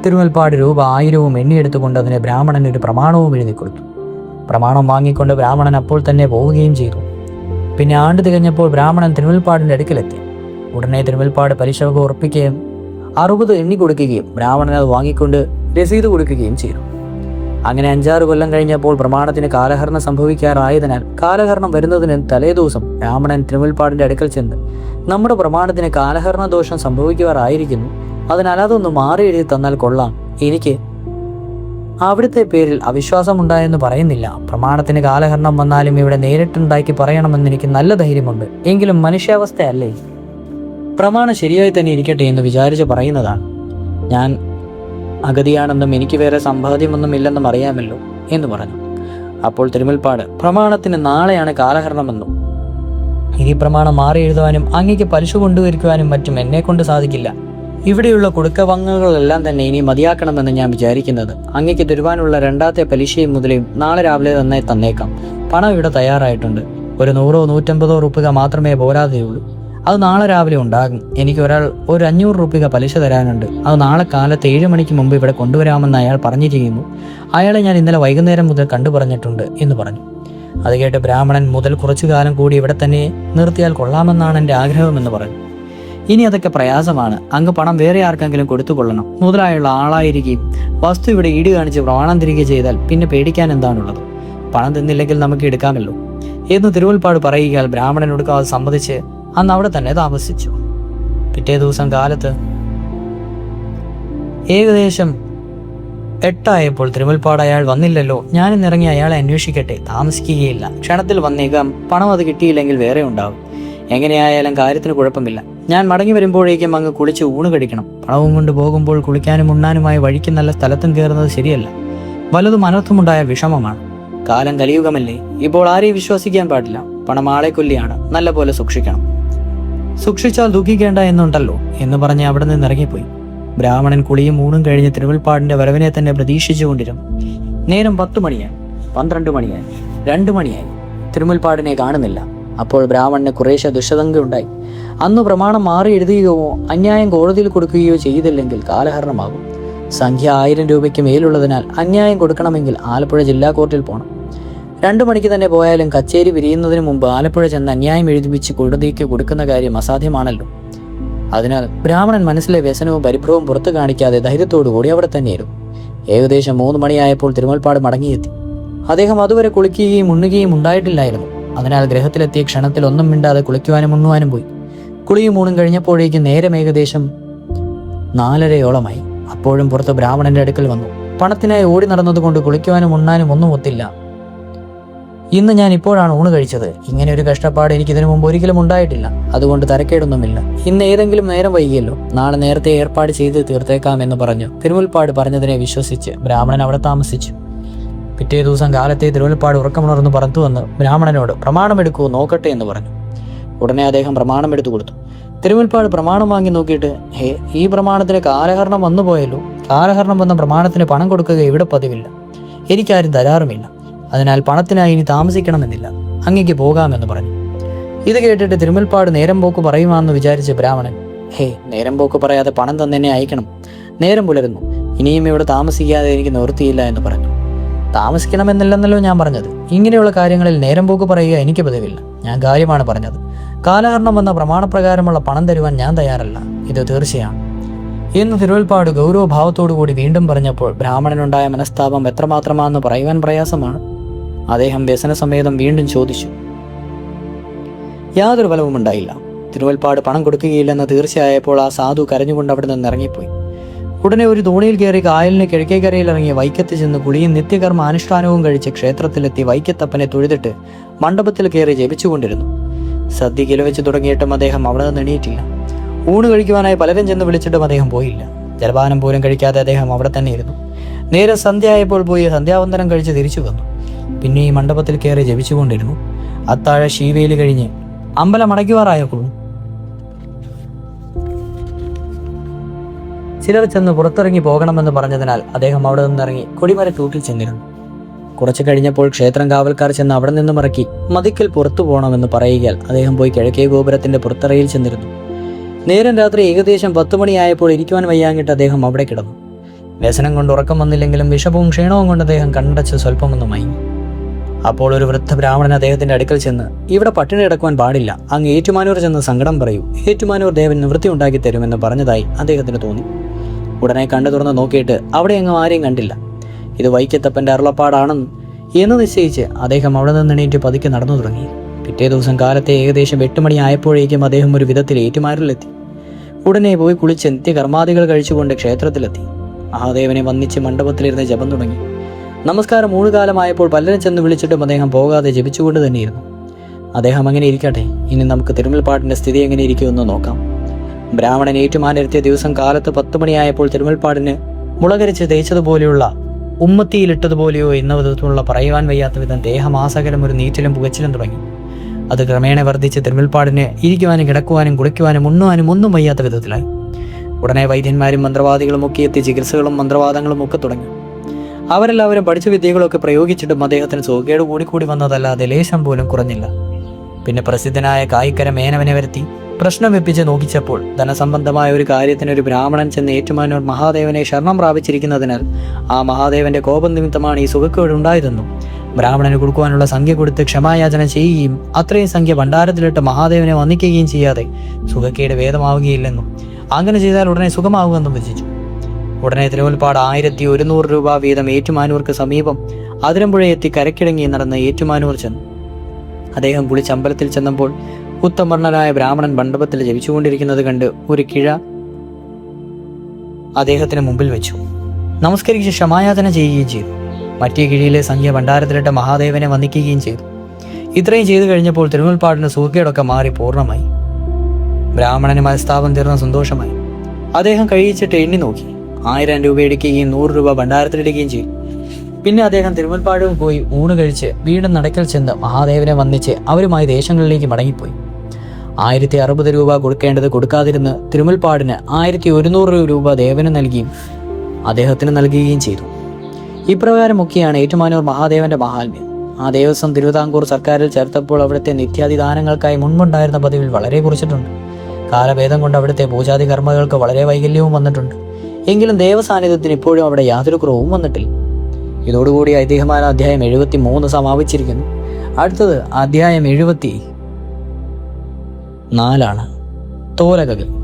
തിരുമുൽപ്പാട് രൂപ 1000വും എണ്ണിയെടുത്തുകൊണ്ട് അതിന് ബ്രാഹ്മണൻ ഒരു പ്രമാണവും എഴുതി കൊടുത്തു. പ്രമാണം വാങ്ങിക്കൊണ്ട് ബ്രാഹ്മണൻ അപ്പോൾ തന്നെ പോവുകയും ചെയ്തു. പിന്നെ ആണ്ട് തികഞ്ഞപ്പോൾ ബ്രാഹ്മണൻ തിരുമുൽപ്പാടിന്റെ അടുക്കലെത്തി. ഉടനെ തിരുമുൽപ്പാട് പലിശ ഉറപ്പിക്കുകയും 60 എണ്ണി കൊടുക്കുകയും ബ്രാഹ്മണൻ അത് വാങ്ങിക്കൊണ്ട് രസീത് കൊടുക്കുകയും ചെയ്തു. അങ്ങനെ 5-6 കൊല്ലം കഴിഞ്ഞപ്പോൾ പ്രമാണത്തിന് കാലഹരണം സംഭവിക്കാറായതിനാൽ കാലഹരണം വരുന്നതിന് തലേദിവസം ബ്രാഹ്മണൻ തിരുമുൽപ്പാടിന്റെ അടുക്കൽ ചെന്ന്, നമ്മുടെ പ്രമാണത്തിന് കാലഹരണ ദോഷം സംഭവിക്കുവാറായിരിക്കുന്നു, അതിനാൽ അതൊന്ന് മാറി എഴുതി തന്നാൽ കൊള്ളാം. എനിക്ക് അവിടുത്തെ പേരിൽ അവിശ്വാസമുണ്ടായെന്ന് പറയുന്നില്ല. പ്രമാണത്തിന് കാലഹരണം വന്നാലും ഇവിടെ നേരിട്ടുണ്ടാക്കി പറയണമെന്ന് എനിക്ക് നല്ല ധൈര്യമുണ്ട്. എങ്കിലും മനുഷ്യാവസ്ഥയല്ലേ, പ്രമാണം ശരിയായി തന്നെ ഇരിക്കട്ടെ എന്ന് വിചാരിച്ച് പറയുന്നതാണ്. ഞാൻ അഗതിയാണെന്നും എനിക്ക് വേറെ സമ്പാദ്യമൊന്നും ഇല്ലെന്നും അറിയാമല്ലോ എന്ന് പറഞ്ഞു. അപ്പോൾ തിരുമുൽപ്പാട്, പ്രമാണത്തിന് നാളെയാണ് കാലഹരണമെന്നും ഇനി പ്രമാണം മാറി എഴുതുവാനും അങ്ങേക്ക് പലിശ കൊണ്ടുവരിക്കുവാനും മറ്റും എന്നെ കൊണ്ട് സാധിക്കില്ല. ഇവിടെയുള്ള കൊടുക്കവങ്ങകളെല്ലാം തന്നെ ഇനി മതിയാക്കണമെന്ന് ഞാൻ വിചാരിക്കുന്നത്. അങ്ങേക്ക് തരുവാനുള്ള 2ാമത്തെ പലിശയും മുതലും നാളെ രാവിലെ തന്നെ തന്നേക്കാം. പണം ഇവിടെ തയ്യാറായിട്ടുണ്ട്. ഒരു 100-150 റുപ്പിക മാത്രമേ പോരാതെയുള്ളൂ. അത് നാളെ രാവിലെ ഉണ്ടാകും. എനിക്ക് ഒരു 500 റുപ്പിക പലിശ തരാനുണ്ട്. അത് നാളെ കാലത്ത് 7 മണിക്ക് മുമ്പ് ഇവിടെ കൊണ്ടുവരാമെന്ന് അയാൾ പറഞ്ഞിരിക്കുന്നു. അയാളെ ഞാൻ ഇന്നലെ വൈകുന്നേരം മുതൽ കണ്ടു പറഞ്ഞിട്ടുണ്ട് എന്ന് പറഞ്ഞു. അത് കേട്ട് ബ്രാഹ്മണൻ, മുതൽ കുറച്ചു കാലം കൂടി ഇവിടെ തന്നെ നിർത്തിയാൽ കൊള്ളാമെന്നാണ് എൻ്റെ ആഗ്രഹമെന്ന് പറഞ്ഞു. ഇനി അതൊക്കെ പ്രയാസമാണ്. അങ്ങ് പണം വേറെ ആർക്കെങ്കിലും കൊടുത്തുകൊള്ളണം. മുതലായുള്ള ആളായിരിക്കും. വസ്തു ഇവിടെ ഈട് കാണിച്ച് പ്രമാണം തിരികെ ചെയ്താൽ പിന്നെ പേടിക്കാൻ എന്താണുള്ളത്? പണം തിന്നില്ലെങ്കിൽ നമുക്ക് എടുക്കാമല്ലോ എന്ന് തിരുമുൽപ്പാട് പറയുകയാൽ ബ്രാഹ്മണനോട് അത് സമ്മതിച്ച് അന്ന് അവിടെ തന്നെ താമസിച്ചു. പിറ്റേ ദിവസം കാലത്ത് ഏകദേശം 8 തിരുമുൽപ്പാട് അയാൾ വന്നില്ലല്ലോ. ഞാനിന്നിറങ്ങി അയാളെ അന്വേഷിക്കട്ടെ, താമസിക്കുകയില്ല, ക്ഷണത്തിൽ വന്നേക്കാം. പണം അത് കിട്ടിയില്ലെങ്കിൽ വേറെ ഉണ്ടാവും. എങ്ങനെയായാലും കാര്യത്തിന് കുഴപ്പമില്ല. ഞാൻ മടങ്ങി വരുമ്പോഴേക്കും അങ്ങ് കുളിച്ച് ഊണ് കഴിക്കണം. പണവും കൊണ്ട് പോകുമ്പോൾ കുളിക്കാനും ഉണ്ണാനുമായി വഴിക്ക് നല്ല സ്ഥലത്തും കയറുന്നത് ശരിയല്ല. വലുതും അനർത്ഥമുണ്ടായ വിഷമമാണ്. കാലം കലിയുഗമല്ലേ. ഇപ്പോൾ ആരെയും വിശ്വസിക്കാൻ പാടില്ല. പണം ആളെ കൊല്ലിയാണ്. നല്ല പോലെ സൂക്ഷിക്കണം. സൂക്ഷിച്ചാൽ ദുഃഖിക്കേണ്ട എന്നുണ്ടല്ലോ എന്ന് പറഞ്ഞ് അവിടെ നിന്ന് ഇറങ്ങിപ്പോയി. ബ്രാഹ്മണൻ കുളിയും ഊണും കഴിഞ്ഞ് തിരുമുൽപ്പാടിന്റെ വരവിനെ തന്നെ പ്രതീക്ഷിച്ചുകൊണ്ടിരുന്നു. നേരം 10 മണിയായി, 12 മണിയായി, 2 മണിയായി. തിരുമുൽപ്പാടിനെ കാണുന്നില്ല. അപ്പോൾ ബ്രാഹ്മണന് കുറേശ്ശെ ദുഷ്ടതങ്കുണ്ടായി. അന്ന് പ്രമാണം മാറി എഴുതുകയോ അന്യായം കോടതിയിൽ കൊടുക്കുകയോ ചെയ്തില്ലെങ്കിൽ കാലഹരണമാകും. സംഖ്യ 1000 രൂപയ്ക്ക് മേലുള്ളതിനാൽ അന്യായം കൊടുക്കണമെങ്കിൽ ആലപ്പുഴ ജില്ലാ കോർട്ടിൽ പോകണം. 2 മണിക്ക് തന്നെ പോയാലും കച്ചേരി പിരിയുന്നതിന് മുമ്പ് ആലപ്പുഴ ചെന്ന് അന്യായം എഴുതിപ്പിച്ച് കോടതിക്ക് കൊടുക്കുന്ന കാര്യം അസാധ്യമാണല്ലോ. അതിനാൽ ബ്രാഹ്മണൻ മനസ്സിലെ വ്യസനവും പരിഭ്രവും പുറത്തു കാണിക്കാതെ ധൈര്യത്തോടു കൂടി അവിടെ തന്നെയായിരുന്നു. ഏകദേശം 3 മണിയായപ്പോൾ തിരുമുൽപ്പാട് മടങ്ങിയെത്തി. അദ്ദേഹം അതുവരെ കുളിക്കുകയും ഉണ്ണുകയും ഉണ്ടായിട്ടില്ലായിരുന്നു. അതിനാൽ ഗൃഹത്തിലെത്തിയ ക്ഷണത്തിൽ ഒന്നും മിണ്ടാതെ കുളിക്കുവാനും ഉണ്ണുവാനും പോയി. കുളിയും ഊണും കഴിഞ്ഞപ്പോഴേക്കും നേരം ഏകദേശം 4:30 അപ്പോഴും പുറത്ത് ബ്രാഹ്മണന്റെ അടുക്കൽ വന്നു. പണത്തിനായി ഓടി നടന്നതുകൊണ്ട് കുളിക്കുവാനും ഉണ്ണാനും ഒന്നും ഒത്തില്ല. ഇന്ന് ഞാൻ ഇപ്പോഴാണ് ഊണ് കഴിച്ചത്. ഇങ്ങനെ ഒരു കഷ്ടപ്പാട് എനിക്ക് ഇതിനു മുമ്പ് ഒരിക്കലും ഉണ്ടായിട്ടില്ല. അതുകൊണ്ട് തരക്കേടൊന്നുമില്ല. ഇന്ന് ഏതെങ്കിലും നേരം വൈകിയല്ലോ, നാളെ നേരത്തെ ഏർപ്പാട് ചെയ്ത് തീർത്തേക്കാം എന്ന് പറഞ്ഞു തിരുമുൽപ്പാട് പറഞ്ഞതിനെ വിശ്വസിച്ച് ബ്രാഹ്മണൻ അവിടെ താമസിച്ചു. പിറ്റേ ദിവസം കാലത്തെ തിരുമുൽപ്പാട് ഉറക്കമുണർന്ന് പുറത്തു വന്ന് ബ്രാഹ്മണനോട് പ്രമാണമെടുക്കൂ, നോക്കട്ടെ എന്ന് പറഞ്ഞു. ഉടനെ അദ്ദേഹം പ്രമാണം എടുത്തു കൊടുത്തു. തിരുമുൽപ്പാട് പ്രമാണം വാങ്ങി നോക്കിയിട്ട്, ഈ പ്രമാണത്തിന് കാലഹരണം വന്നു പോയല്ലോ. കാലഹരണം വന്ന പ്രമാണത്തിന് പണം കൊടുക്കുക ഇവിടെ പതിവില്ല. എനിക്കാരും തരാറുമില്ല. അതിനാൽ പണത്തിനായി ഇനി താമസിക്കണമെന്നില്ല. അങ്ങേക്ക് പോകാമെന്ന് പറഞ്ഞു. ഇത് കേട്ടിട്ട് തിരുമുൽപ്പാട് നേരം പോക്ക് പറയുവാന്ന് വിചാരിച്ച് ബ്രാഹ്മണൻ, നേരം പോക്ക് പറയാതെ പണം തന്നെ അയക്കണം. നേരം പുലരുന്നു. ഇനിയും ഇവിടെ താമസിക്കാതെ എനിക്ക് നിവൃത്തിയില്ല എന്ന് പറഞ്ഞു. താമസിക്കണമെന്നില്ലെന്നല്ലോ ഞാൻ പറഞ്ഞത്. ഇങ്ങനെയുള്ള കാര്യങ്ങളിൽ നേരം പോക്ക് പറയുക എനിക്ക് പതിവില്ല. ഞാൻ കാര്യമാണ് പറഞ്ഞത്. കാലഹരണം വന്ന പ്രമാണപ്രകാരമുള്ള പണം തരുവാൻ ഞാൻ തയ്യാറല്ല. ഇത് തീർച്ചയാണ് എന്ന് തിരുവൽപ്പാട് ഗൗരവഭാവത്തോടു കൂടി വീണ്ടും പറഞ്ഞപ്പോൾ ബ്രാഹ്മണനുണ്ടായ മനസ്താപം എത്രമാത്രമാണെന്ന് പറയുവാൻ പ്രയാസമാണ്. അദ്ദേഹം വ്യസനസമേതം വീണ്ടും ചോദിച്ചു. യാതൊരു ഫലവും ഉണ്ടായില്ല. തിരുവൽപ്പാട് പണം കൊടുക്കുകയില്ലെന്ന് തീർച്ചയായപ്പോൾ ആ സാധു കരഞ്ഞുകൊണ്ട് അവിടെ നിന്ന് ഇറങ്ങിപ്പോയി. ഉടനെ ഒരു തോണിയിൽ കയറി കായലിന് കിഴക്കേക്കരയിൽ ഇറങ്ങി വൈക്കത്ത് ചെന്ന് കുളിയും നിത്യകർമ്മ അനുഷ്ഠാനവും കഴിച്ച് ക്ഷേത്രത്തിലെത്തി വൈക്കത്തപ്പനെ തൊഴുതിട്ട് മണ്ഡപത്തിൽ കയറി ജപിച്ചുകൊണ്ടിരുന്നു. സദ്യ കിലവെച്ച് തുടങ്ങിയിട്ടും അദ്ദേഹം അവിടെ നിന്ന് എണീറ്റില്ല. ഊണ് കഴിക്കുവാനായി പലരും ചെന്ന് വിളിച്ചിട്ടും അദ്ദേഹം പോയില്ല. ജലപാനം പോലും കഴിക്കാതെ അദ്ദേഹം അവിടെ തന്നെ ഇരുന്നു. നേരെ സന്ധ്യ ആയപ്പോൾ പോയി സന്ധ്യാവന്ദനം കഴിച്ച് തിരിച്ചു വന്നു. പിന്നെ ഈ മണ്ഡപത്തിൽ കയറി ജപിച്ചുകൊണ്ടിരുന്നു. അത്താഴ ശീവേലി കഴിഞ്ഞ് അമ്പലം അടയ്ക്കുവാറായപ്പോഴും ചിലർ ചെന്ന് പുറത്തിറങ്ങി പോകണമെന്ന് പറഞ്ഞതിനാൽ അദ്ദേഹം അവിടെ നിന്നിറങ്ങി കൊടിമരത്തൂട്ടിൽ ചെന്നിരുന്നു. കുറച്ചു കഴിഞ്ഞപ്പോൾ ക്ഷേത്രം കാവൽക്കാർ ചെന്ന് അവിടെ നിന്നും ഇറക്കി മതിക്കൽ പുറത്തു പോകണമെന്ന് പറയുകയാൽ അദ്ദേഹം പോയി കിഴക്കേ ഗോപുരത്തിന്റെ പുറത്തറയിൽ ചെന്നിരുന്നു. നേരം രാത്രി ഏകദേശം 10 മണിയായപ്പോൾ ഇരിക്കുവാൻ വയ്യാങ്ങിട്ട് അദ്ദേഹം അവിടെ കിടന്നു. വ്യസനം കൊണ്ട് ഉറക്കം വന്നില്ലെങ്കിലും വിഷപ്പവും ക്ഷീണവും കൊണ്ട് അദ്ദേഹം കണ്ണടച്ച് സ്വല്പമൊന്നും മയങ്ങി. അപ്പോൾ ഒരു വൃദ്ധ ബ്രാഹ്മണൻ അദ്ദേഹത്തിന്റെ അടുക്കൽ ചെന്ന്, ഇവിടെ പട്ടിണി കിടക്കുവാൻ പാടില്ല. അങ്ങ് ഏറ്റുമാനൂർ ചെന്ന് സങ്കടം പറയൂ. ഏറ്റുമാനൂർ ദേവൻ നിവൃത്തി ഉണ്ടാക്കി തരുമെന്ന് പറഞ്ഞതായി അദ്ദേഹത്തിന് തോന്നി. ഉടനെ കണ്ണു തുറന്ന് നോക്കിയിട്ട് അവിടെ എങ്ങും ആരെയും കണ്ടില്ല. ഇത് വൈക്കത്തപ്പന്റെ അരുളപ്പാടാണെന്ന് എന്ന് നിശ്ചയിച്ച് അദ്ദേഹം അവിടെ നിന്ന് എണീറ്റ് പതുക്കെ നടന്നു തുടങ്ങി. പിറ്റേ ദിവസം കാലത്തെ ഏകദേശം 8 മണി ആയപ്പോഴേക്കും അദ്ദേഹം ഒരു വിധത്തിൽ ഏറ്റുമാനൂരിലെത്തി. ഉടനെ പോയി കുളിച്ച് നിത്യകർമാദികൾ കഴിച്ചുകൊണ്ട് ക്ഷേത്രത്തിലെത്തി. മഹാദേവനെ വന്ദിച്ച് മണ്ഡപത്തിലിരുന്ന് ജപം തുടങ്ങി. നമസ്കാരം ഊണുകാലമായപ്പോൾ പലരും ചെന്ന് വിളിച്ചിട്ടും അദ്ദേഹം പോകാതെ ജപിച്ചുകൊണ്ട് തന്നെയിരുന്നു. അദ്ദേഹം അങ്ങനെ ഇരിക്കട്ടെ, ഇനി നമുക്ക് തിരുമുൽപ്പാടിന്റെ സ്ഥിതി എങ്ങനെ ഇരിക്കുമെന്ന് നോക്കാം. ബ്രാഹ്മണൻ ഏറ്റുമാനെത്തിയ ദിവസം കാലത്ത് 10 മണിയായപ്പോൾ തിരുമുൽപ്പാടിന് മുളകരിച്ച് തേച്ചതുപോലെയുള്ള ഉമ്മത്തിയിലിട്ടതുപോലെയോ എന്ന വിധത്തിലുള്ള പറയുവാൻ വയ്യാത്ത വിധം ദേഹമാസകലം ഒരു നീറ്റിലും പുകച്ചിലും തുടങ്ങി. അത് ക്രമേണ വർദ്ധിച്ച് തിരുമുൽപ്പാടിന് ഇരിക്കുവാനും കിടക്കുവാനും കുളിക്കുവാനും ഉണ്ണുവാനും ഒന്നും വയ്യാത്ത വിധത്തിലായി. ഉടനെ വൈദ്യന്മാരും മന്ത്രവാദികളും ഒക്കെ എത്തി ചികിത്സകളും മന്ത്രവാദങ്ങളും ഒക്കെ തുടങ്ങി. അവരെല്ലാവരും പഠിച്ച വിദ്യകളൊക്കെ പ്രയോഗിച്ചിട്ടും അദ്ദേഹത്തിന് സുഖക്കേട് കൂടിക്കൂടി വന്നതല്ലാതെ ലേശം പോലും കുറഞ്ഞില്ല. പിന്നെ പ്രസിദ്ധനായ കായിക്കര മേനവനെ വരുത്തി പ്രശ്നം വെപ്പിച്ച് നോക്കിച്ചപ്പോൾ ധനസംബന്ധമായ ഒരു കാര്യത്തിന് ഒരു ബ്രാഹ്മണൻ ചെന്ന് ഏറ്റുമാനൂർ മഹാദേവനെ ശരണം പ്രാപിച്ചിരിക്കുന്നതിനാൽ ആ മഹാദേവന്റെ കോപം നിമിത്തമാണ് ഈ സുഖക്കേട് ഉണ്ടായതെന്നും ബ്രാഹ്മണന് കൊടുക്കുവാനുള്ള സംഖ്യ കൊടുത്ത് ക്ഷമായാചന ചെയ്യുകയും അത്രയും സംഖ്യ ഭണ്ഡാരത്തിലിട്ട് മഹാദേവനെ വന്ദിക്കുകയും ചെയ്യാതെ സുഖക്കേട് ഭേദമാവുകയില്ലെന്നും അങ്ങനെ ചെയ്താൽ ഉടനെ സുഖമാവുമെന്നും വിധിച്ചു. ഉടനെ തിരുമുൽപ്പാട് 1100 രൂപ വീതം ഏറ്റുമാനൂർക്ക് സമീപം അതിരമ്പുഴ എത്തി കരക്കിടങ്ങി നടന്ന് ഏറ്റുമാനൂർ ചെന്നു. അദ്ദേഹം കുളിച്ചമ്പലത്തിൽ ചെന്നപ്പോൾ ഉത്തമർണനായ ബ്രാഹ്മണൻ മണ്ഡപത്തിൽ ജപിച്ചുകൊണ്ടിരിക്കുന്നത് കണ്ട് ഒരു കിഴ അദ്ദേഹത്തിന് മുമ്പിൽ വെച്ചു. നമസ്കരിച്ച് ക്ഷമായാചന ചെയ്യുകയും ചെയ്തു. മറ്റേ കിഴിയിലെ സംഖ്യ ഭണ്ഡാരത്തിലിട്ട് മഹാദേവനെ വന്ദിക്കുകയും ചെയ്തു. ഇത്രയും ചെയ്തു കഴിഞ്ഞപ്പോൾ തിരുമുൽപ്പാടിന് സുഖക്കേടൊക്കെ മാറി പൂർണ്ണമായി. ബ്രാഹ്മണന് മനസ്താപം തീർന്ന സന്തോഷമായി. അദ്ദേഹം കഴിയിച്ചിട്ട് എണ്ണി നോക്കി. 1000 രൂപ എടുക്കുകയും 100 രൂപ ഭണ്ഡാരത്തിലിടുകയും ചെയ്തു. പിന്നെ അദ്ദേഹം തിരുമുൽപ്പാടും പോയി ഊണ് കഴിച്ച് വീണ്ടും നടക്കൽ ചെന്ന് മഹാദേവനെ വന്ദിച്ച് അവരുമായി ദേശങ്ങളിലേക്ക് മടങ്ങിപ്പോയി. 1060 രൂപ കൊടുക്കേണ്ടത് കൊടുക്കാതിരുന്ന് തിരുമുൽപ്പാടിന് 1100 രൂപ ദേവന് നൽകിയും അദ്ദേഹത്തിന് നൽകുകയും ചെയ്തു. ഇപ്രകാരമൊക്കെയാണ് ഏറ്റുമാനൂർ മഹാദേവന്റെ മഹാത്മ്യം. ആ ദേവസ്വം തിരുവിതാംകൂർ സർക്കാരിൽ ചേർത്തപ്പോൾ അവിടുത്തെ നിത്യാദിദാനങ്ങൾക്കായി മുൻപുണ്ടായിരുന്ന പതിവിൽ വളരെ കുറിച്ചിട്ടുണ്ട്. കാലഭേദം കൊണ്ട് അവിടുത്തെ പൂജാതി കർമ്മങ്ങൾക്ക് വളരെ വൈകല്യവും വന്നിട്ടുണ്ട്. എങ്കിലും ദേവസാന്നിധ്യത്തിന് ഇപ്പോഴും അവിടെ യാതൊരു കുറവും വന്നിട്ടില്ല. ഇതോടുകൂടി ഐതിഹ്യമാല അധ്യായം 73 സമാപിച്ചിരിക്കുന്നു. അടുത്തത് അധ്യായം 74 തോലകകൾ.